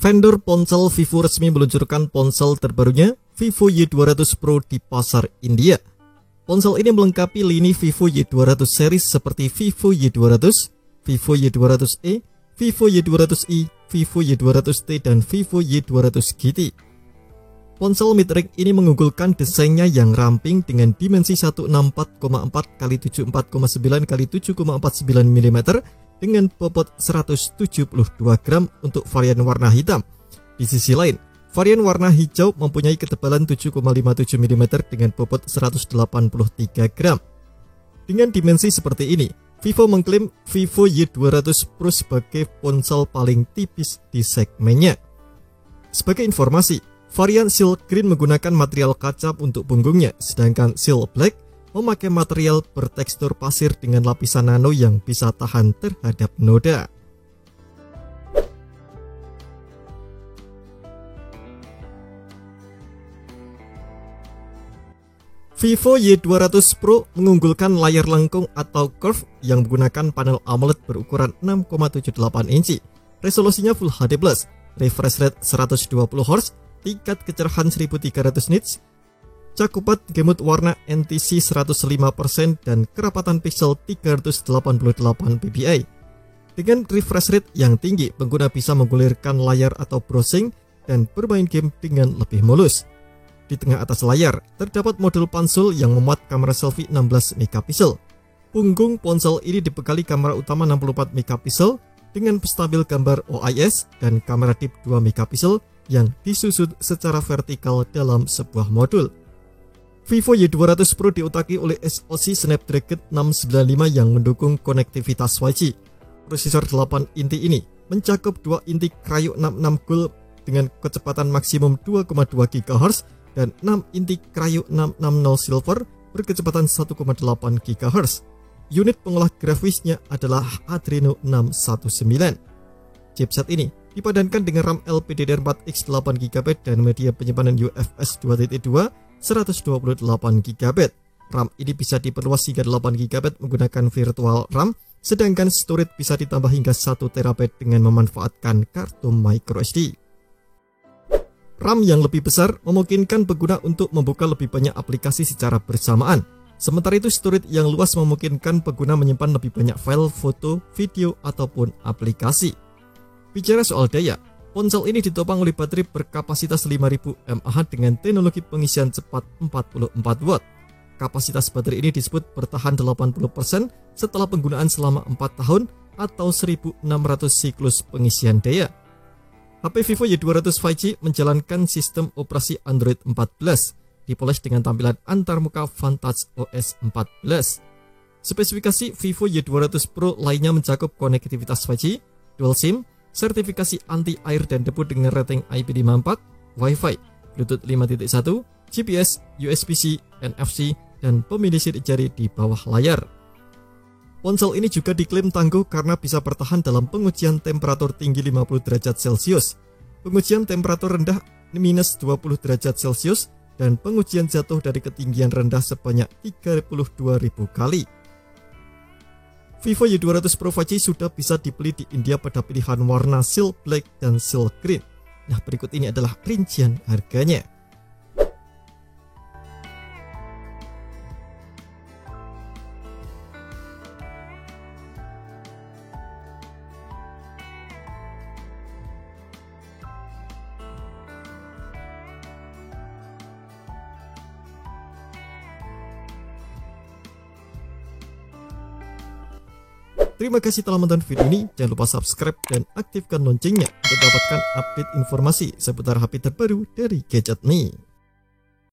Vendor ponsel Vivo resmi meluncurkan ponsel terbarunya Vivo Y200 Pro di pasar India. Ponsel ini melengkapi lini Vivo Y200 series seperti Vivo Y200, Vivo Y200e, Vivo Y200i, Vivo Y200t, dan Vivo Y200 GT. Ponsel mid-range ini mengunggulkan desainnya yang ramping dengan dimensi 164,4 x 74,9 x 7,49 mm dengan bobot 172 gram untuk varian warna hitam. Di sisi lain, varian warna hijau mempunyai ketebalan 7,57 mm dengan bobot 183 gram. Dengan dimensi seperti ini, Vivo mengklaim Vivo Y200 Pro sebagai ponsel paling tipis di segmennya. Sebagai informasi, varian Seal Green menggunakan material kaca untuk punggungnya, sedangkan Seal Black memakai material bertekstur pasir dengan lapisan nano yang bisa tahan terhadap noda. Vivo Y200 Pro mengunggulkan layar lengkung atau curve yang menggunakan panel AMOLED berukuran 6,78 inci, resolusinya Full HD+, refresh rate 120Hz, tingkat kecerahan 1300 nits, cakupan gamut warna NTC 105% dan kerapatan pixel 388 ppi. Dengan refresh rate yang tinggi, pengguna bisa menggulirkan layar atau browsing dan bermain game dengan lebih mulus. Di tengah atas layar, terdapat modul pansul yang memuat kamera selfie 16 MP. Punggung ponsel ini dibekali kamera utama 64 MP dengan penstabil gambar OIS dan kamera deep 2 MP yang disusun secara vertikal dalam sebuah modul. Vivo Y200 Pro diotaki oleh SoC Snapdragon 695 yang mendukung konektivitas 5G. Prosesor 8 inti ini mencakup 2 inti Kryo 66 Gold dengan kecepatan maksimum 2,2 GHz dan 6 inti Kryo 660 Silver berkecepatan 1,8 GHz. Unit pengolah grafisnya adalah Adreno 619. Chipset ini dipadankan dengan RAM LPDDR4X 8GB dan media penyimpanan UFS 2.2 128GB. RAM ini bisa diperluas hingga 8GB menggunakan virtual RAM, sedangkan storage bisa ditambah hingga 1TB dengan memanfaatkan kartu microSD. RAM yang lebih besar memungkinkan pengguna untuk membuka lebih banyak aplikasi secara bersamaan. Sementara itu, storage yang luas memungkinkan pengguna menyimpan lebih banyak file, foto, video, ataupun aplikasi. Bicara soal daya, ponsel ini ditopang oleh baterai berkapasitas 5000 mAh dengan teknologi pengisian cepat 44 Watt. Kapasitas baterai ini disebut bertahan 80% setelah penggunaan selama 4 tahun atau 1600 siklus pengisian daya. HP Vivo Y200 5G menjalankan sistem operasi Android 14, dipoles dengan tampilan antarmuka Vantage OS 14. Spesifikasi Vivo Y200 Pro lainnya mencakup konektivitas 5G, dual SIM, sertifikasi anti-air dan debu dengan rating IP54, Wi-Fi, Bluetooth 5.1, GPS, USB-C, NFC, dan pemilih sidik jari di bawah layar. Ponsel ini juga diklaim tangguh karena bisa bertahan dalam pengujian temperatur tinggi 50 derajat Celcius, pengujian temperatur rendah minus 20 derajat Celcius, dan pengujian jatuh dari ketinggian rendah sebanyak 32.000 kali. Vivo Y200 Pro 5G sudah bisa dibeli di India pada pilihan warna Seal Black dan Seal Green. Nah, berikut ini adalah rincian harganya. Terima kasih telah menonton video ini. Jangan lupa subscribe dan aktifkan loncengnya untuk dapatkan update informasi seputar HP terbaru dari Gadget Me.